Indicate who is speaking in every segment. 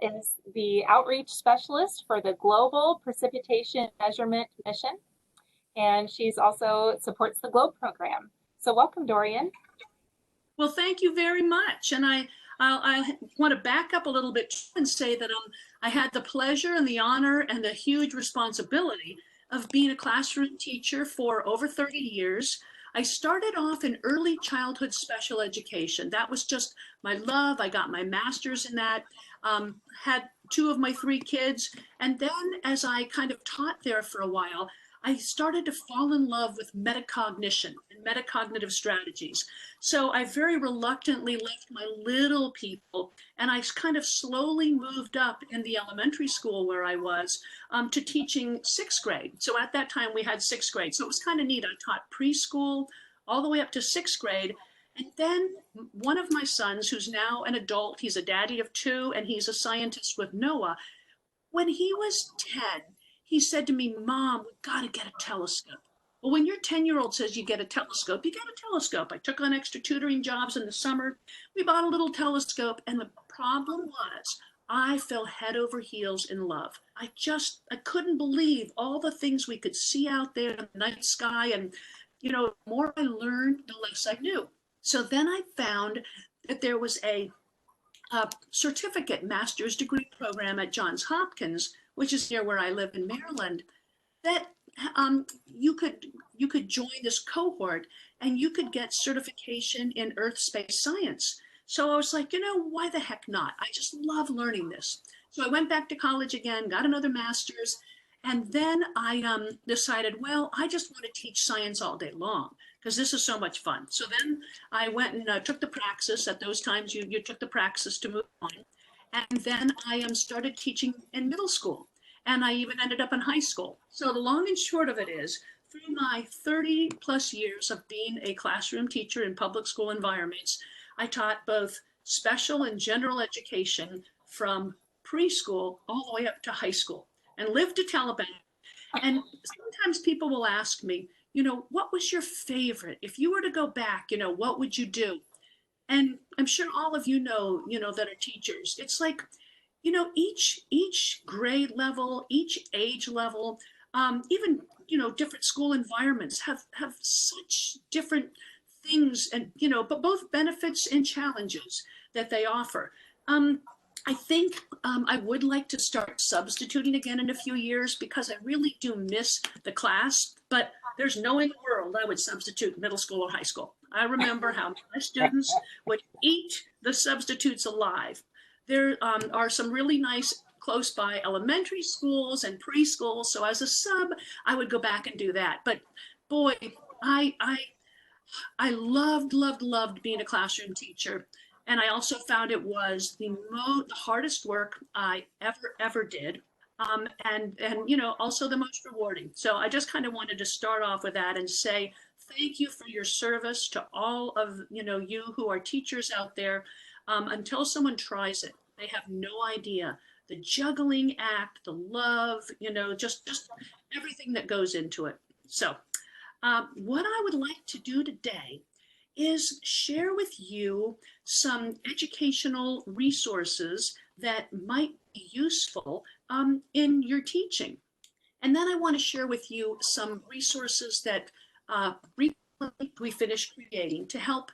Speaker 1: is the outreach specialist for the Global Precipitation Measurement mission, and she's also supports the GLOBE program. So welcome, Dorian.
Speaker 2: Well, thank you very much. And I want to back up a little bit and say that I had the pleasure and the honor and the huge responsibility of being a classroom teacher for over 30 years. I started off in early childhood special education. That was just my love. I got my master's in that, had two of my three kids. And then as I kind of taught there for a while, I started to fall in love with metacognition and metacognitive strategies. So I very reluctantly left my little people and I kind of slowly moved up in the elementary school where I was to teaching sixth grade. So at that time we had sixth grade. So it was kind of neat. I taught preschool all the way up to sixth grade. And then one of my sons, who's now an adult, he's a daddy of two and he's a scientist with NOAA. When he was 10, he said to me, "Mom, we've got to get a telescope." Well, when your 10-year-old says you get a telescope, you get a telescope. I took on extra tutoring jobs in the summer. We bought a little telescope, and the problem was I fell head over heels in love. I couldn't believe all the things we could see out there in the night sky. And, you know, the more I learned, the less I knew. So then I found that there was a certificate master's degree program at Johns Hopkins, which is near where I live in Maryland, that you could join this cohort and you could get certification in earth space science. So I was like, you know, why the heck not? I just love learning this. So I went back to college again, got another master's, and then I decided, well, I just want to teach science all day long because this is so much fun. So then I went and took the praxis. At those times, you took the praxis to move on. And then I started teaching in middle school. And I even ended up in high school. So the long and short of it is, through my 30 plus years of being a classroom teacher in public school environments, I taught both special and general education from preschool all the way up to high school and lived to tell about it. And sometimes people will ask me, you know, what was your favorite? If you were to go back, you know, what would you do? And I'm sure all of you know, that are teachers. It's like, you know, each grade level, each age level, even, you know, different school environments have such different things and, you know, but both benefits and challenges that they offer. I think I would like to start substituting again in a few years because I really do miss the class, but there's no in the world I would substitute middle school or high school. I remember how my students would eat the substitutes alive. There are some really nice close by elementary schools and preschools. So as a sub, I would go back and do that. But boy, I loved being a classroom teacher. And I also found it was the hardest work I ever did. And you know, also the most rewarding. So I just kind of wanted to start off with that and say thank you for your service to all of you who are teachers out there. Until someone tries it, they have no idea the juggling act, the love, just everything that goes into it. So what I would like to do today is share with you some educational resources that might be useful in your teaching. And then I want to share with you some resources that we finished creating to help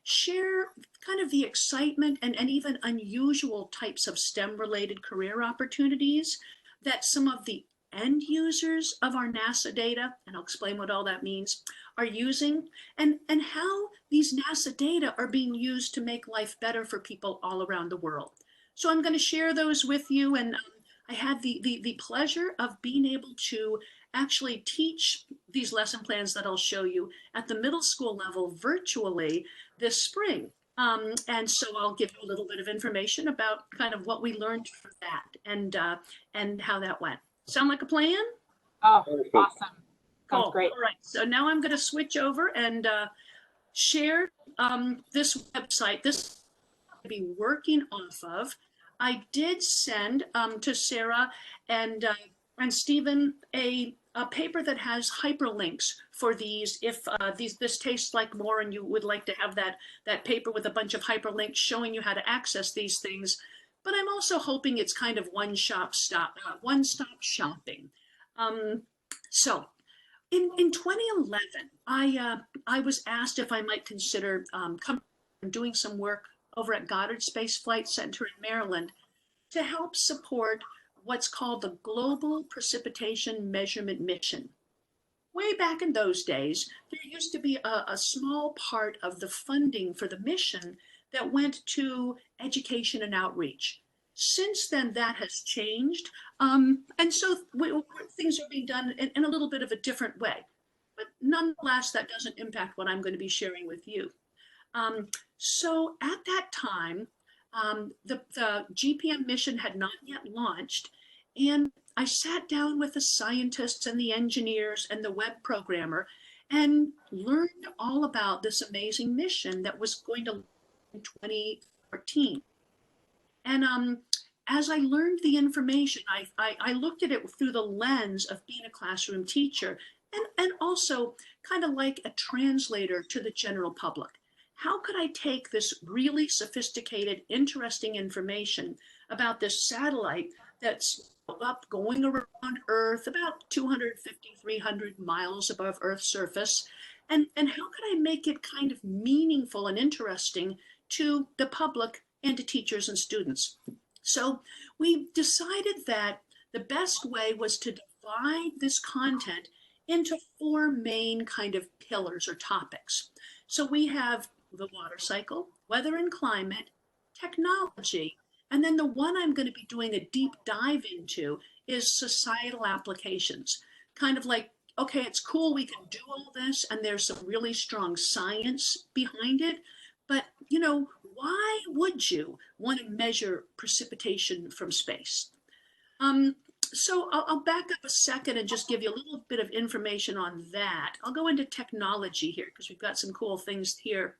Speaker 2: share kind of the excitement and even unusual types of STEM-related career opportunities that some of the end users of our NASA data, and I'll explain what all that means, are using, and how these NASA data are being used to make life better for people all around the world. So I'm going to share those with you, and I had the pleasure of being able to actually teach these lesson plans that I'll show you at the middle school level virtually this spring. And so I'll give you a little bit of information about kind of what we learned from that and how that went. Sound like a plan?
Speaker 1: Oh, awesome. Sounds
Speaker 2: Cool.
Speaker 1: great.
Speaker 2: All right, so now I'm going to switch over and share this website. This I'll be working off of. I did send to Sarah and Stephen a paper that has hyperlinks for these. If this tastes like more and you would like to have that paper with a bunch of hyperlinks showing you how to access these things, but I'm also hoping it's kind of one-stop shopping. Um, so in 2011, I was asked if I might consider doing some work over at Goddard Space Flight Center in Maryland to help support what's called the Global Precipitation Measurement Mission. Way back in those days, there used to be a small part of the funding for the mission that went to education and outreach. Since then, that has changed. And so things are being done in a little bit of a different way. But nonetheless, that doesn't impact what I'm going to be sharing with you. So at that time, the GPM mission had not yet launched, and I sat down with the scientists and the engineers and the web programmer and learned all about this amazing mission that was going to launch in 2014. And as I learned the information, I looked at it through the lens of being a classroom teacher and also kind of like a translator to the general public. How could I take this really sophisticated, interesting information about this satellite that's up going around Earth about 250, 300 miles above Earth's surface, and how could I make it kind of meaningful and interesting to the public and to teachers and students? So we decided that the best way was to divide this content into four main kind of pillars or topics. So we have the water cycle, weather and climate, technology, and then the one I'm going to be doing a deep dive into is societal applications. Kind of like, okay, it's cool, we can do all this, and there's some really strong science behind it, but you know, why would you want to measure precipitation from space? So I'll back up a second and just give you a little bit of information on that. I'll go into technology here because we've got some cool things here.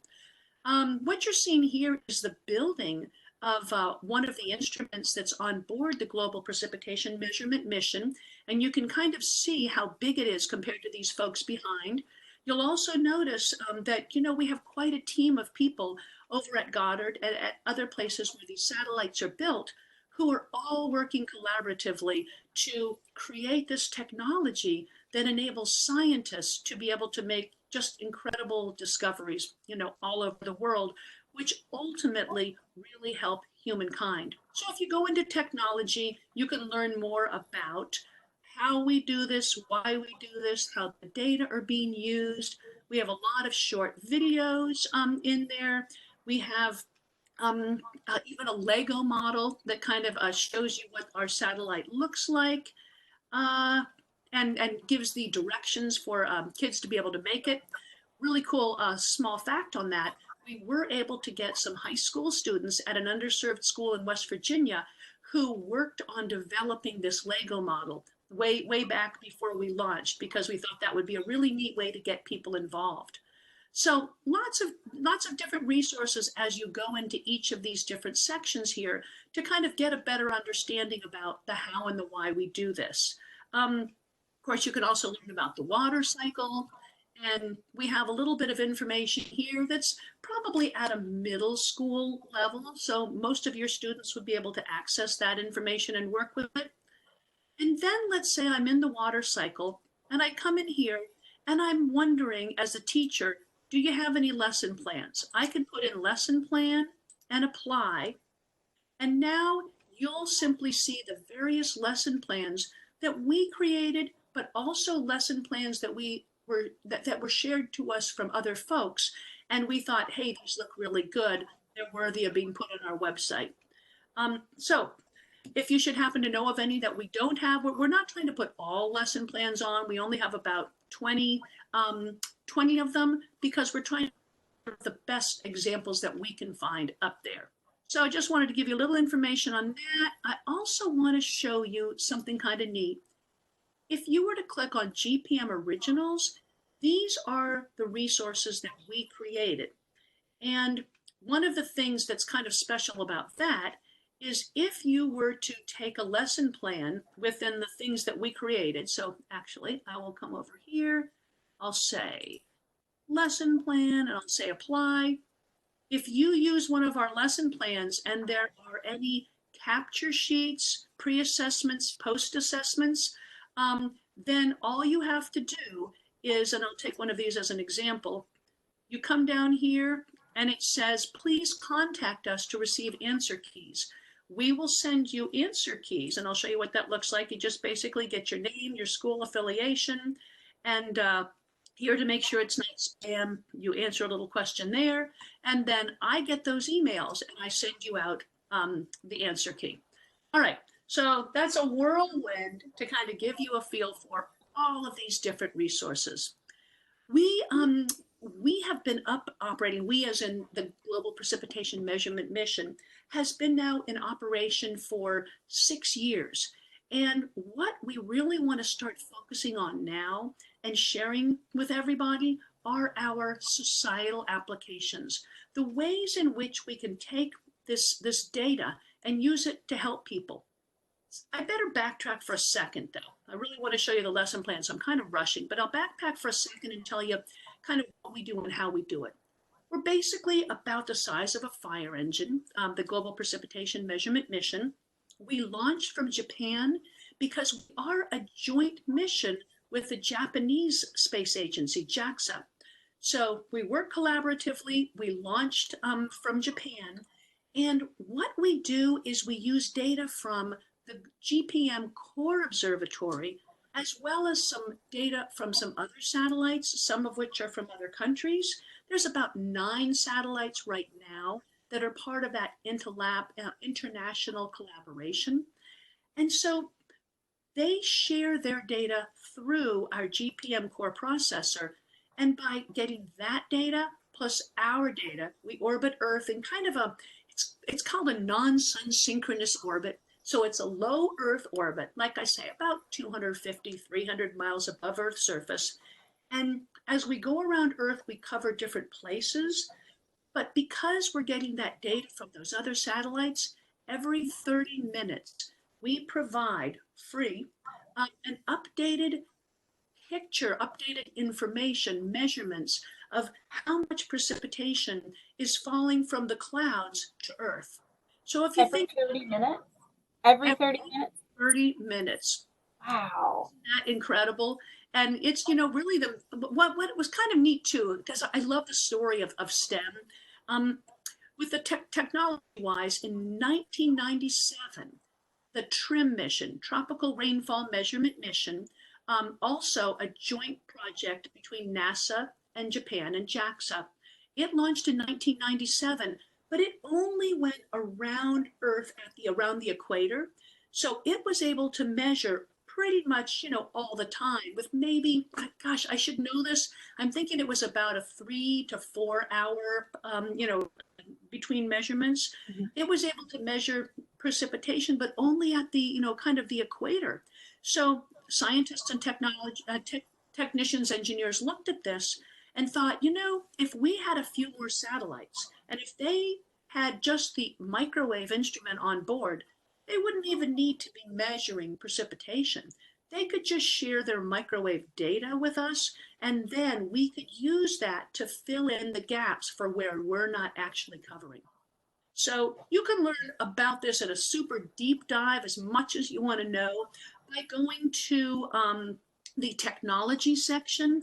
Speaker 2: What you're seeing here is the building of one of the instruments that's on board the Global Precipitation Measurement mission, and you can kind of see how big it is compared to these folks behind. You'll also notice that, you know, we have quite a team of people over at Goddard and at other places where these satellites are built who are all working collaboratively to create this technology that enables scientists to be able to make just incredible discoveries, you know, all over the world, which ultimately really help humankind. So if you go into technology, you can learn more about how we do this, why we do this, how the data are being used. We have a lot of short videos in there. We have even a Lego model that kind of shows you what our satellite looks like and gives the directions for kids to be able to make it. Really cool small fact on that. We were able to get some high school students at an underserved school in West Virginia who worked on developing this Lego model way back before we launched, because we thought that would be a really neat way to get people involved. So lots of different resources as you go into each of these different sections here to kind of get a better understanding about the how and the why we do this. Of course, you can also learn about the water cycle, and we have a little bit of information here that's probably at a middle school level, so most of your students would be able to access that information and work with it. And then let's say I'm in the water cycle and I come in here and I'm wondering as a teacher, do you have any lesson plans? I can put in lesson plan and apply. And now you'll simply see the various lesson plans that we created, but also lesson plans that were shared to us from other folks. And we thought, hey, these look really good. They're worthy of being put on our website. So if you should happen to know of any that we don't have, we're not trying to put all lesson plans on. We only have about 20 of them because we're trying to put the best examples that we can find up there. So I just wanted to give you a little information on that. I also want to show you something kind of neat. If you were to click on GPM Originals, these are the resources that we created. And one of the things that's kind of special about that is if you were to take a lesson plan within the things that we created. So actually, I will come over here. I'll say lesson plan and I'll say apply. If you use one of our lesson plans and there are any capture sheets, pre-assessments, post-assessments, then all you have to do is, and I'll take one of these as an example, you come down here and it says, please contact us to receive answer keys. We will send you answer keys, and I'll show you what that looks like. You just basically get your name, your school affiliation, and here to make sure it's not spam, you answer a little question there, and then I get those emails and I send you out the answer key. All right, so that's a whirlwind to kind of give you a feel for all of these different resources. We have been operating, we as in the Global Precipitation Measurement Mission, has been now in operation for 6 years. And what we really want to start focusing on now and sharing with everybody are our societal applications, the ways in which we can take this data and use it to help people. I better backtrack for a second, though. I really want to show you the lesson plan, so I'm kind of rushing, but I'll backpack for a second and tell you kind of what we do and how we do it. We're basically about the size of a fire engine, the Global Precipitation Measurement Mission. We launched from Japan because we are a joint mission with the Japanese space agency, JAXA. So we work collaboratively. We launched from Japan. And what we do is we use data from the GPM Core Observatory, as well as some data from some other satellites, some of which are from other countries. There's about 9 satellites right now that are part of that international collaboration. And so they share their data through our GPM core processor. And by getting that data plus our data, we orbit Earth in kind of it's called a non-sun synchronous orbit. So it's a low Earth orbit, like I say, about 250, 300 miles above Earth's surface. And as we go around Earth, we cover different places. But because we're getting that data from those other satellites, every 30 minutes, we provide free an updated picture, updated information, measurements of how much precipitation is falling from the clouds to Earth. So if you
Speaker 1: Every
Speaker 2: think
Speaker 1: 30 minutes? Every 30 minutes?
Speaker 2: 30 minutes.
Speaker 1: Wow.
Speaker 2: Isn't that incredible? And it's, you know, really what was kind of neat too, because I love the story of STEM. With the technology-wise, in 1997, the TRIM mission, Tropical Rainfall Measurement Mission, also a joint project between NASA and Japan and JAXA. It launched in 1997, but it only went around Earth around the equator. So it was able to measure pretty much, you know, all the time with maybe, gosh, I should know this. I'm thinking it was about a 3 to 4 hour, you know, between measurements. Mm-hmm. It was able to measure precipitation, but only at the, you know, kind of the equator. So scientists and technicians, engineers looked at this and thought, you know, if we had a few more satellites and if they had just the microwave instrument on board, they wouldn't even need to be measuring precipitation. They could just share their microwave data with us, and then we could use that to fill in the gaps for where we're not actually covering. So you can learn about this in a super deep dive, as much as you want to know, by going to the technology section,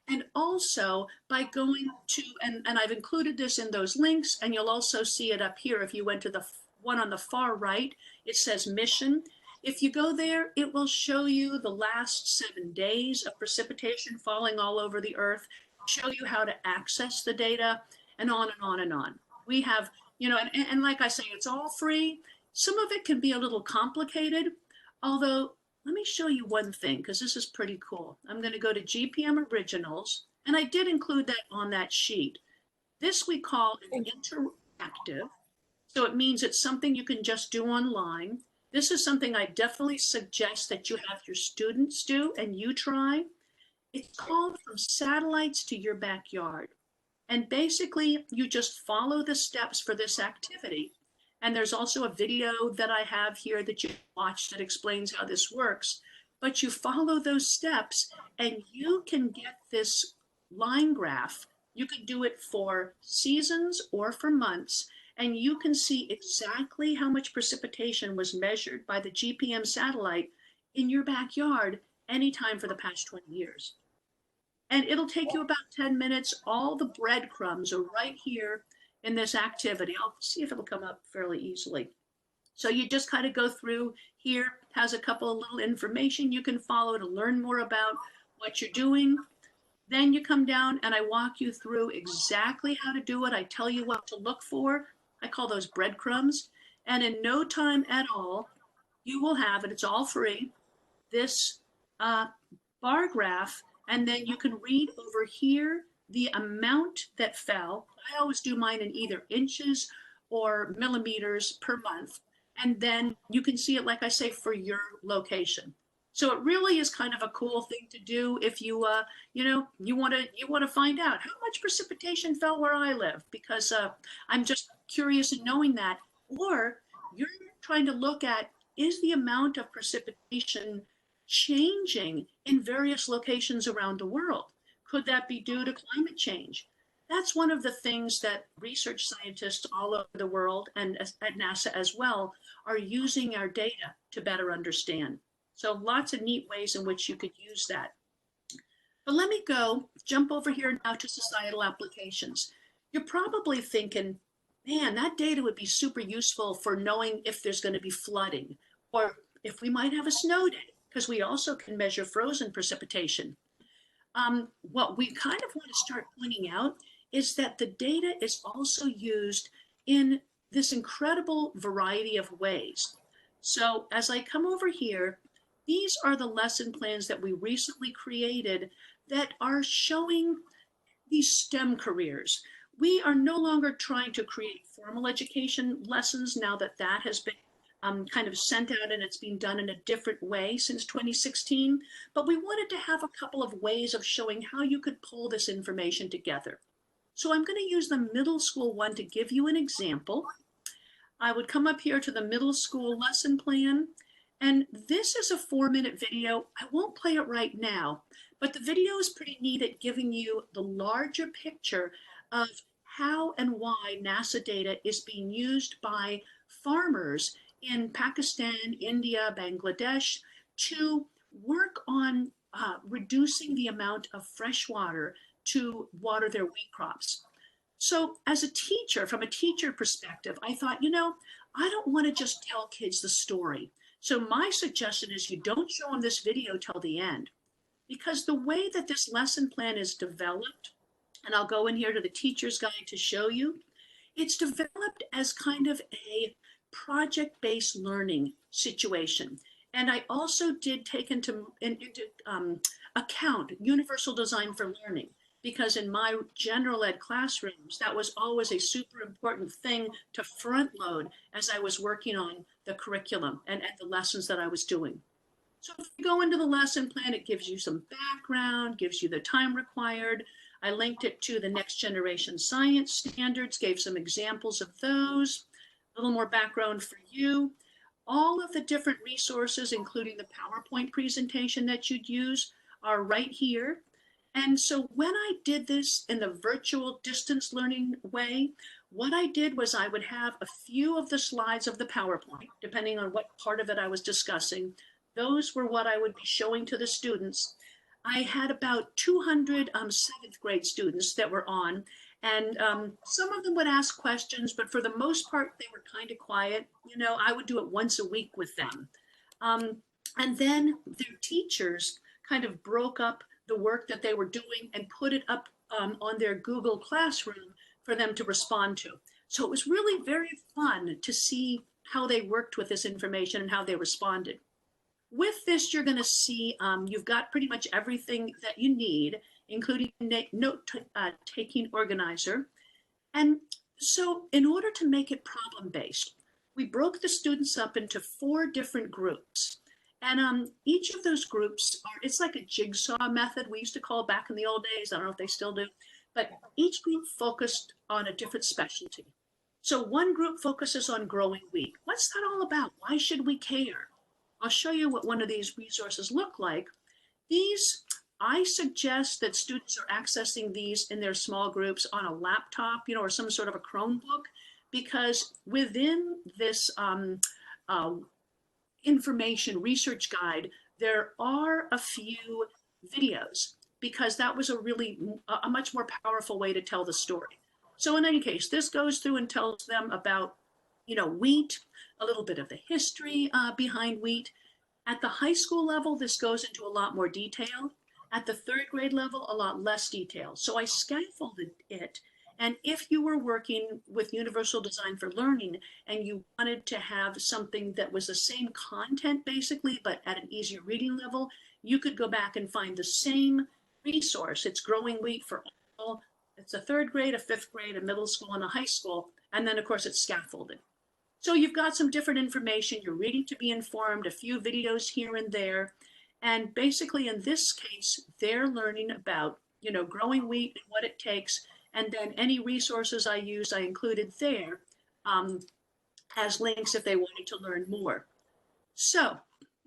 Speaker 2: and also by going to, and I've included this in those links, and you'll also see it up here if you went to the one on the far right. It says mission. If you go there, it will show you the last 7 days of precipitation falling all over the Earth, show you how to access the data, and on and on and on. We have, you know, and like I say, it's all free. Some of it can be a little complicated, although let me show you one thing, because this is pretty cool. I'm going to go to GPM Originals, and I did include that on that sheet. This we call an interactive. So it means it's something you can just do online. This is something I definitely suggest that you have your students do and you try. It's called From Satellites to Your Backyard. And basically, you just follow the steps for this activity. And there's also a video that I have here that you watch that explains how this works. But you follow those steps and you can get this line graph. You can do it for seasons or for months. and you can see exactly how much precipitation was measured by the GPM satellite in your backyard anytime for the past 20 years. And it'll take you about 10 minutes. All the breadcrumbs are right here in this activity. I'll see if it'll come up fairly easily. So you just kind of go through here, has a couple of little information you can follow to learn more about what you're doing. Then you come down and I walk you through exactly how to do it. I tell you what to look for. I call those breadcrumbs. And in no time at all, you will have, and it's all free, this bar graph. And then you can read over here the amount that fell. I always do mine in either inches or millimeters per month. And then you can see it, like I say, for your location. So it really is kind of a cool thing to do if you want to find out how much precipitation fell where I live, because I'm just curious in knowing that. Or you're trying to look at, is the amount of precipitation changing in various locations around the world? Could that be due to climate change? That's one of the things that research scientists all over the world and at NASA as well are using our data to better understand. So lots of neat ways in which you could use that. But let me jump over here now to societal applications. You're probably thinking, man, that data would be super useful for knowing if there's going to be flooding or if we might have a snow day, because we also can measure frozen precipitation. What we kind of want to start pointing out is that the data is also used in this incredible variety of ways. So as I come over here, these are the lesson plans that we recently created that are showing these STEM careers. We are no longer trying to create formal education lessons now that that has been kind of sent out and it's being done in a different way since 2016, but we wanted to have a couple of ways of showing how you could pull this information together. So I'm going to use the middle school one to give you an example. I would come up here to the middle school lesson plan, and this is a 4-minute video. I won't play it right now, but the video is pretty neat at giving you the larger picture of how and why NASA data is being used by farmers in Pakistan, India, Bangladesh to work on reducing the amount of fresh water to water their wheat crops. So as a teacher, from a teacher perspective, I thought, I don't want to just tell kids the story. So my suggestion is you don't show them this video till the end, because the way that this lesson plan is developed, and I'll go in here to the teacher's guide to show you, it's developed as kind of a project-based learning situation. And I also did take into account universal design for learning, because in my general ed classrooms, that was always a super important thing to front load as I was working on the curriculum and the lessons that I was doing. So if you go into the lesson plan, it gives you some background, gives you the time required. I linked it to the Next Generation Science Standards, gave some examples of those, a little more background for you. All of the different resources, including the PowerPoint presentation that you'd use, are right here. And so when I did this in the virtual distance learning way, what I did was I would have a few of the slides of the PowerPoint, depending on what part of it I was discussing. Those were what I would be showing to the students. I had about 200 7th grade students that were on, and some of them would ask questions, but for the most part, they were kind of quiet. I would do it once a week with them. And then their teachers kind of broke up the work that they were doing and put it up on their Google Classroom for them to respond to. So it was really very fun to see how they worked with this information and how they responded. With this, you're going to see you've got pretty much everything that you need, including a note-taking organizer. And so in order to make it problem-based, we broke the students up into 4 different groups. And each of those groups it's like a jigsaw method we used to call back in the old days. I don't know if they still do, but each group focused on a different specialty. So one group focuses on growing wheat. What's that all about? Why should we care? I'll show you what one of these resources look like. These, I suggest that students are accessing these in their small groups on a laptop, or some sort of a Chromebook, because within this uh, information research guide, there are a few videos because that was a much more powerful way to tell the story. So in any case, this goes through and tells them about, wheat, a little bit of the history behind wheat. At the high school level, this goes into a lot more detail. At the third grade level, a lot less detail. So I scaffolded it. And if you were working with Universal Design for Learning and you wanted to have something that was the same content basically, but at an easier reading level, you could go back and find the same resource. It's Growing Wheat for All. It's a third grade, a fifth grade, a middle school, and a high school. And then of course it's scaffolded. So you've got some different information. You're reading to be informed, a few videos here and there. And basically in this case, they're learning about, growing wheat and what it takes. And then any resources I use, I included there as links if they wanted to learn more. So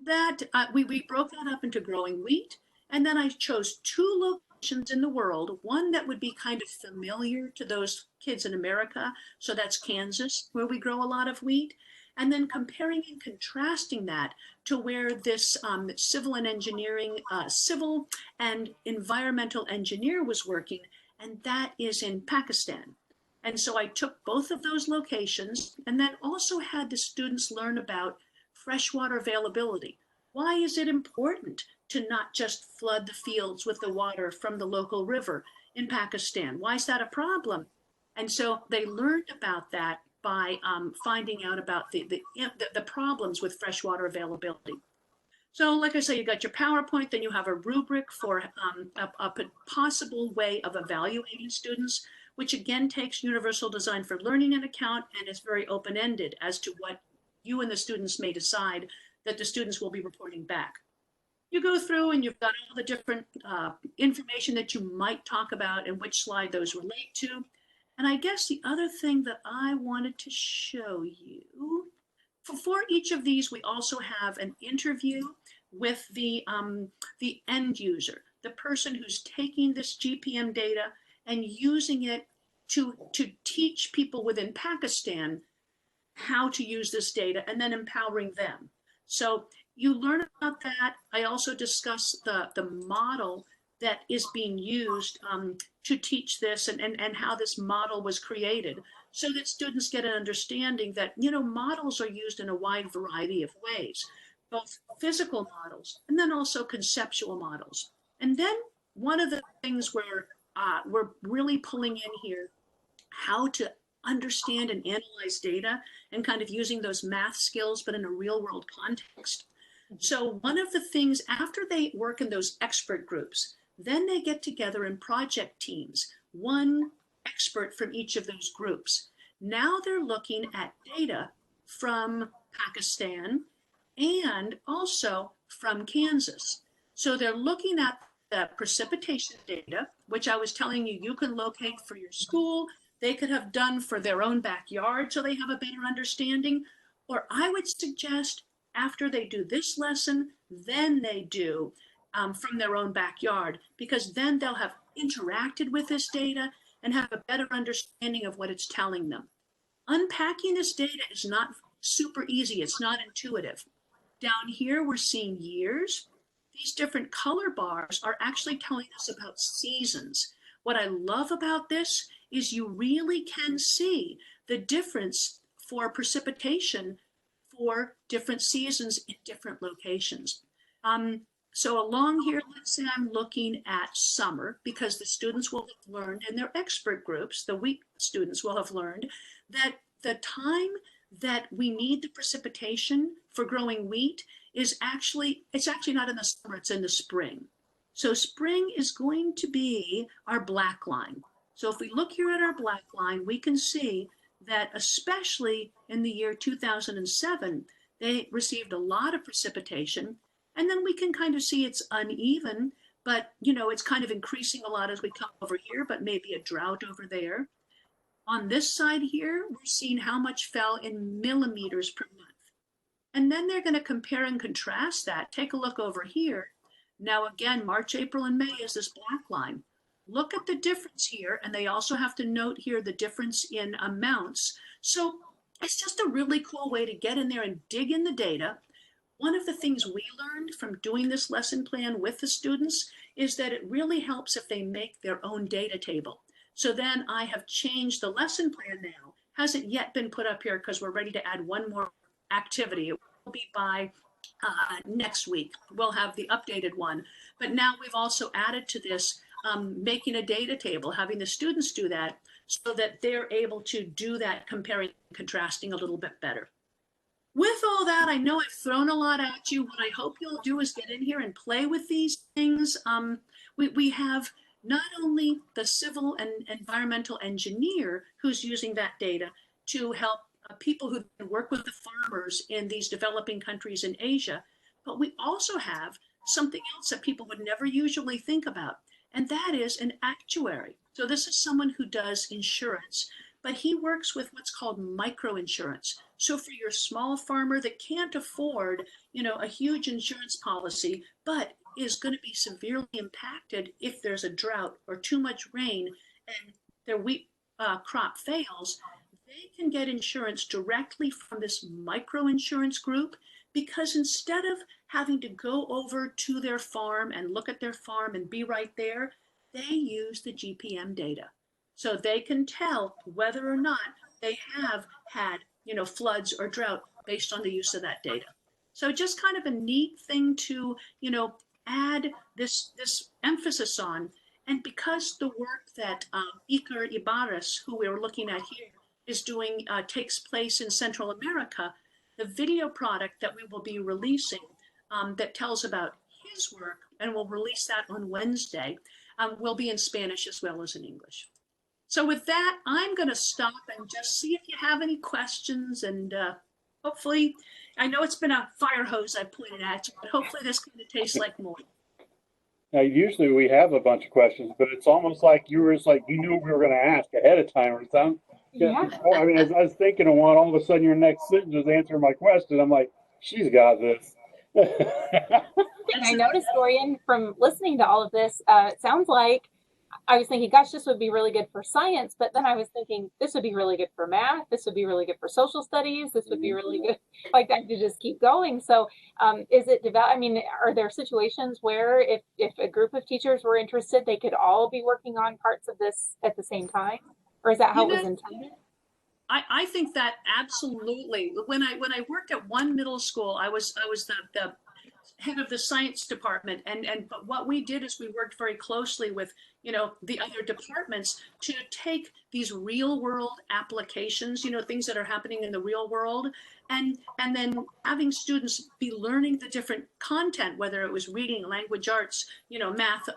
Speaker 2: that we broke that up into growing wheat. And then I chose 2 locations in the world, one that would be kind of familiar to those kids in America. So that's Kansas, where we grow a lot of wheat. And then comparing and contrasting that to where this civil and environmental engineer was working, and that is in Pakistan. And so I took both of those locations and then also had the students learn about freshwater availability. Why is it important to not just flood the fields with the water from the local river in Pakistan? Why is that a problem? And so they learned about that by finding out about the problems with freshwater availability. So like I say, you got your PowerPoint, then you have a rubric for a possible way of evaluating students, which again takes Universal Design for Learning into account and is very open-ended as to what you and the students may decide that the students will be reporting back. You go through and you've got all the different information that you might talk about and which slide those relate to. And I guess the other thing that I wanted to show you, for each of these, we also have an interview with the end user, the person who's taking this GPM data and using it to teach people within Pakistan how to use this data and then empowering them. So you learn about that. I also discuss the model that is being used to teach this and how this model was created so that students get an understanding that, models are used in a wide variety of ways, both physical models and then also conceptual models. And then one of the things where we're really pulling in here, how to understand and analyze data and kind of using those math skills, but in a real world context. So one of the things after they work in those expert groups, then they get together in project teams, one expert from each of those groups. Now they're looking at data from Pakistan and also from Kansas. So they're looking at the precipitation data, which I was telling you, you can locate for your school. They could have done for their own backyard so they have a better understanding. Or I would suggest after they do this lesson, then they do from their own backyard, because then they'll have interacted with this data and have a better understanding of what it's telling them. Unpacking this data is not super easy. It's not intuitive. Down here, we're seeing years. These different color bars are actually telling us about seasons. What I love about this is you really can see the difference for precipitation for different seasons in different locations. So along here, let's say I'm looking at summer, because the students will have learned in their expert groups, the wheat students will have learned that the time that we need the precipitation for growing wheat is it's actually not in the summer, it's in the spring. So spring is going to be our black line. So if we look here at our black line, we can see that especially in the year 2007, they received a lot of precipitation. And then we can kind of see it's uneven, but it's kind of increasing a lot as we come over here, but maybe a drought over there. On this side here, we're seeing how much fell in millimeters per month. And then they're going to compare and contrast that. Take a look over here. Now again, March, April, and May is this black line. look at the difference here, and they also have to note here the difference in amounts. So it's just a really cool way to get in there and dig in the data. One of the things we learned from doing this lesson plan with the students is that it really helps if they make their own data table. So then I have changed the lesson plan now. Hasn't yet been put up here because we're ready to add one more activity. It will be by next week. We'll have the updated one. But now we've also added to this making a data table, having the students do that so that they're able to do that comparing and contrasting a little bit better. With all that, I know I've thrown a lot at you. What I hope you'll do is get in here and play with these things. We have not only the civil and environmental engineer who's using that data to help people who work with the farmers in these developing countries in Asia, but we also have something else that people would never usually think about, and that is an actuary. So this is someone who does insurance, but he works with what's called microinsurance. So for your small farmer that can't afford, a huge insurance policy, but is going to be severely impacted if there's a drought or too much rain and their wheat crop fails, they can get insurance directly from this microinsurance group, because instead of having to go over to their farm and look at their farm and be right there, they use the GPM data. So they can tell whether or not they have had, floods or drought based on the use of that data. So just kind of a neat thing to, add this emphasis on. And because the work that Iker Ibarres, who we're looking at here, is doing takes place in Central America, the video product that we will be releasing that tells about his work, and we'll release that on Wednesday, will be in Spanish as well as in English. So with that, I'm going to stop and just see if you have any questions, and hopefully, I know it's been a fire hose I've pointed at you, but hopefully this kind of tastes like more.
Speaker 3: Now, usually we have a bunch of questions, but it's almost like you were you knew what we were going to ask ahead of time or something.
Speaker 1: Yeah.
Speaker 3: I mean, as I was thinking of one, all of a sudden your next sentence is answering my question. I'm like, she's got this.
Speaker 1: And I noticed, Dorian, from listening to all of this, it sounds like I was thinking, gosh, this would be really good for science. But then I was thinking, this would be really good for math. This would be really good for social studies. This would be really good. Like that to just keep going. So are there situations where if a group of teachers were interested, they could all be working on parts of this at the same time? Or is that how it was intended?
Speaker 2: I think that absolutely. When I worked at one middle school, I was the head of the science department, but what we did is we worked very closely with the other departments to take these real world applications, things that are happening in the real world, and then having students be learning the different content, whether it was reading, language arts, math,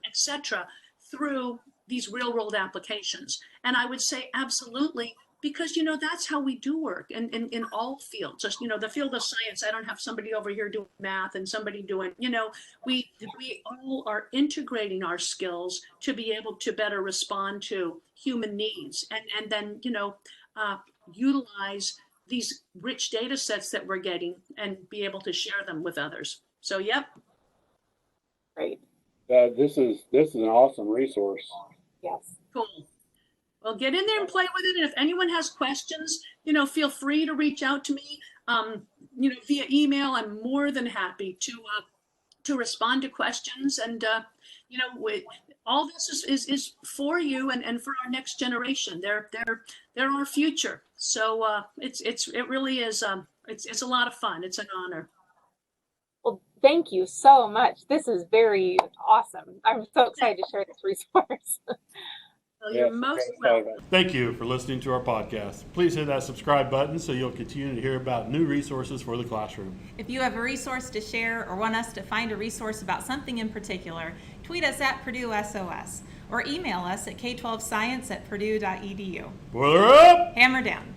Speaker 2: etc., through these real world applications. And I would say absolutely, because that's how we do work in all fields. Just the field of science, I don't have somebody over here doing math and somebody doing, we all are integrating our skills to be able to better respond to human needs, and then utilize these rich data sets that we're getting and be able to share them with others. So yep.
Speaker 1: Great.
Speaker 3: This is an awesome resource.
Speaker 1: Yes.
Speaker 2: Cool. Well, get in there and play with it. And if anyone has questions, feel free to reach out to me, via email. I'm more than happy to respond to questions. And, all this is for you and for our next generation. They're our future. So it really is. It's a lot of fun. It's an honor.
Speaker 1: Well, thank you so much. This is very awesome. I'm so excited to share this resource.
Speaker 2: Well, you're most welcome.
Speaker 4: Thank you for listening to our podcast. Please hit that subscribe button so you'll continue to hear about new resources for the classroom.
Speaker 5: If you have a resource to share or want us to find a resource about something in particular, tweet us at Purdue SOS or email us at k12science@purdue.edu.
Speaker 4: Boiler up!
Speaker 5: Hammer down.